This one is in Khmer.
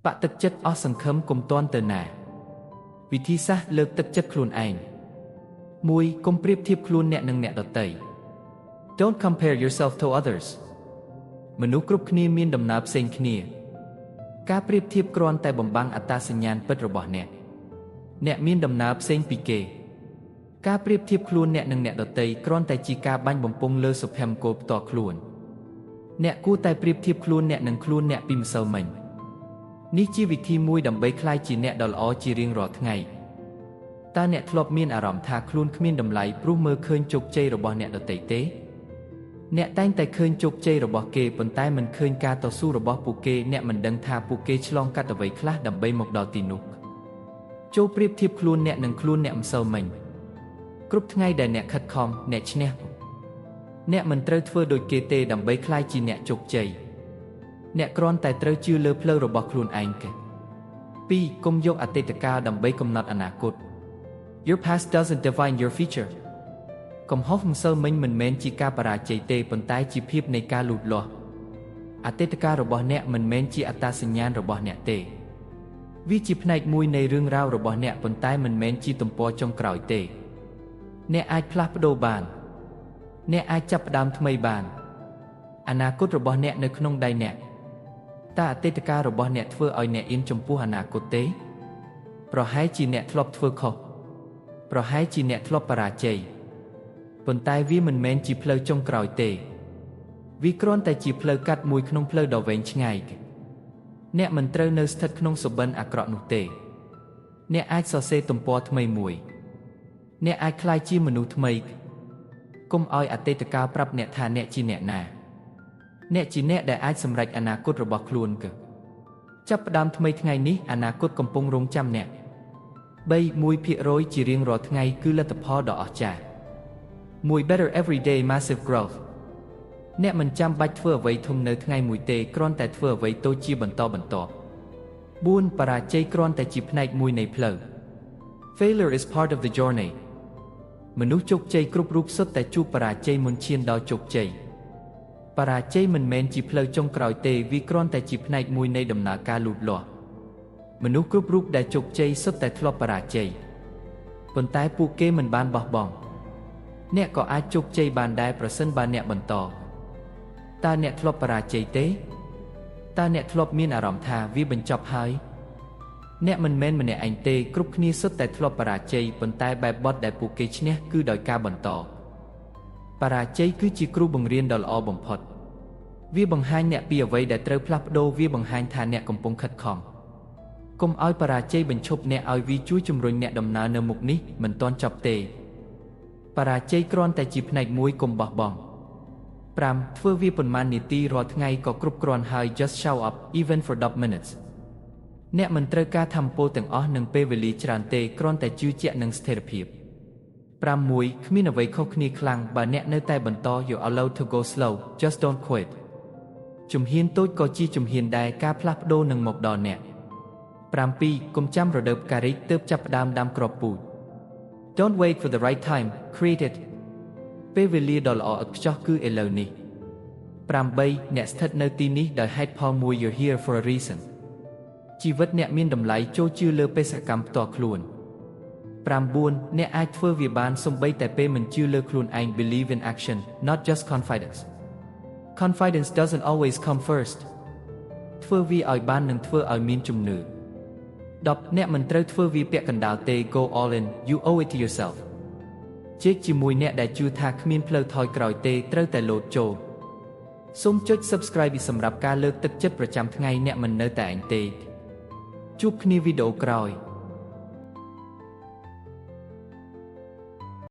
បកទឹកចិត្តអស់សង្ឃឹមកុំទាន់ទៅណាវិធីសាស្ត្រលើកទឹកចិត្តខ្លួនឯង 1. កុំប្រៀបធៀបខ្លួនអ្នកនឹងអ្នកដទៃ Don't compare yourself to others មនុស្សគ្រប់គ្នាមានដំណើរផ្សេងគ្នាការប្រៀបធៀបគ្រាន់តែបំបាំងអត្តសញ្ញាណពិតរបស់អ្នកមានដំណើរផ្សេងពីគេការប្រៀបធៀបខ្លួនអ្នកនឹងអ្នកដទៃគ្រាន់តែជាការបាញ់បំពង់លើសុភមង្គលផ្ទាល់ខ្លួនអ្នកគួរតែប្រៀបធៀបខ្លួនអ្នកនឹងខ្លួនអ្នកពីម្សិលមិញនេះជាវិធីមួយដើម្បីក្លាយជាអ្នកដ៏ល្អជារៀងរាល់ថ្ងៃតើអ្នកធ្លាប់មានអារម្មណ៍ថាខ្លួនគ្មានតម្លៃព្រោះមើលឃើញជោគជ័យរបស់អ្នកដទៃទេអ្នកតែងតែឃើញជោគជ័យរបស់គេប៉ុន្តែមិនឃើញការតស៊ូរបស់ពួកគេអ្នកមិនដឹងថាពួកគេឆ្លងកាត់អ្វីខ្លះដើម្បីមកដល់ទីនោះចូលប្រៀបធៀបខ្លួនអ្នកនឹងខ្លួនអ្នកម្សិលមិញគ្រប់ថ្ងៃដែលអ្នកខិតខំអ្នកឈ្នះអ្នកមិនត្រូវធ្វើដូចគេទេដើម្បីក្លាយជាអ្នកជោគជ័យអ្នកគ្រាន់តែត្រូវជឿលើផ្លូវរបស់ខ្លួនឯងគេ 2. កុំយកអតីតកាលដើម្បីកំណត់អនាគត Your past doesn't define your future កំហុសម្សិលមិញមិនមែនជាការបរាជ័យទេប៉ុន្តែជាភាពនៃការលូតលាស់អតីតកាលរបស់អ្នកមិនមែនជាអត្តសញ្ញាណរបស់អ្នកទេវាជាផ្នែកមួយនៃរឿងរ៉ាវរបស់អ្នកប៉ុន្តែមិនមែនជាទំព័រចុងក្រោយទេអ្នកអាចផ្លាស់ប្ដូរបានអ្នកអាចចាប់ផ្ដើមថ្មីបានអនាគតរបស់អ្នកនៅក្នុងដៃអ្នកតើអតីតកាលរបស់អ្នកធ្វើឲ្យអ្នកអៀនចំពោះអនាគតទេប្រហែលជាអ្នកធ្លាប់ធ្វើខុសប្រហែលជាអ្នកធ្លាប់បរាជ័យប៉ុន្តែវាមិនមែនជាផ្លូវចុងក្រោយទេវាគ្រាន់តែជាផ្លូវកាត់មួយក្នុងផ្លូវដ៏វែងឆ្ងាយអ្នកមិនត្រូវនៅស្ថិតក្នុងសុបិនអាក្រក់នោះទេអ្នកអាចសរសេរទំព័រថ្មីមួយអ្នកអាចក្លាយជាមនុស្សថ្មីកុំឲ្យអតីតកាលប្រាប់អ្នកថាអ្នកជាអ្នកណាអ្នកជាអ្នកដែលអាចសម្រេចអនាគតរបស់ខ្លួនចាប់ផ្ដើមថ្មីថ្ងៃនេះអនាគតកំពុងរងចាំអ្នក 3% ជារៀងរាល់ថ្ងៃគឺលទ្ធផលដ៏អស្ចារ្យ 1 Better every day massive growth អ្នកមិនចាំបាច់ធ្វើអ្វីធំនៅថ្ងៃមួយទេគ្រាន់តែធ្វើអ្វីតូចជាបន្តបន្ទាប់ 4 បរាជ័យគ្រាន់តែជាផ្នែកមួយនៃផ្លូវ Failure is part of the journey មនុស្សជោគជ័យគ្រប់រូបសុទ្ធតែជួបបរាជ័យមុនឈានដល់ជោគជ័យបរាជ័យមិនមែនជាផ្លូវចុងក្រោយទេវាគ្រាន់តែជាផ្នែកមួយនៃដំណើរការលូតលាស់មនុស្សគ្រប់រូបដែលជោគជ័យសុទ្ធតែធ្លាប់បរាជ័យប៉ុន្តែពួកគេមិនបានបោះបង់អ្នកក៏អាចជោគជ័យបានដែរប្រសិនបើអ្នកបន្តតើអ្នកធ្លាប់បរាជ័យទេតើអ្នកធ្លាប់មានអារម្មណ៍ថាវាបញ្ចប់ហើយអ្នកមិនមែនម្នាក់ឯងទេគ្រប់គ្នាសុទ្ធតែធ្លាប់បរាជ័យប៉ុន្តែបែបបទដែលពួកគេឈ្នះគឺដោយការបន្តបរាជ័យគឺជាគ្រូបង្រៀនដ៏ល្អបំផុតវាបង្ហាញអ្នកពីអ្វីដែលត្រូវផ្លាស់ប្ដូរវាបង្ហាញថាអ្នកកំពុងខិតខំកុំឲ្យបរាជ័យបញ្ឈប់អ្នកឲ្យវាជួយជំរុញអ្នកដំណើរនៅមុខនេះមិនទាន់ចប់ទេបរាជ័យគ្រាន់តែជាផ្នែកមួយកុំបោះបង់ 5. ធ្វើវាប៉ុន្មាននាទីរាល់ថ្ងៃក៏គ្រប់គ្រាន់ហើយ Just show up even for 10 minutes អ្នកមិនត្រូវការថាមពលទាំងអស់នឹងពេលវេលាច្រើនទេគ្រាន់តែជឿជាក់នឹងស្ថិរភាព 6. គ្មានអ្វីខុសគ្នាខ្លាំងបើអ្នកនៅតែបន្ត You're allowed to go slow just don't quit ជំហានតូចក៏ជាជំហានដែរការផ្លាស់ប្ដូរនឹងមកដល់អ្នក 7. កុំចាំរដូវផ្ការីកទើបចាប់ផ្ដើមដាំគ្រាប់ពូជ Don't wait for the right time create it ពេលវេលាដ៏ល្អឥតខ្ចោះគឺឥឡូវនេះ 8. អ្នកស្ថិតនៅទីនេះដោយហេតុផលមួយ You're here for a reason ជីវិតអ្នកមានតម្លៃចូលជឿលើបេសកកម្មផ្ទាល់ខ្លួន 9. អ្នកអាចធ្វើវាបានសូម្បីតែពេលមិនជឿលើខ្លួនឯង Believe in action not just confidence Confidence doesn't always come first ធ្វើវាឲ្យបាននឹងធ្វើឲ្យមានជំនឿ 10. អ្នកមិនត្រូវធ្វើវាពាក់កណ្ដាលទេ Go all in you owe it to yourself ជែកជាមួយអ្នកដែលជឿថាគ្មានផ្លូវថយក្រោយទេត្រូវតែលោតចូលសូមចុច Subscribe សម្រាប់ការលើកទឹកចិត្តប្រចាំថ្ងៃអ្នកមិននៅតែឯងទេជួបគ្នាវីដេអូក្រោយ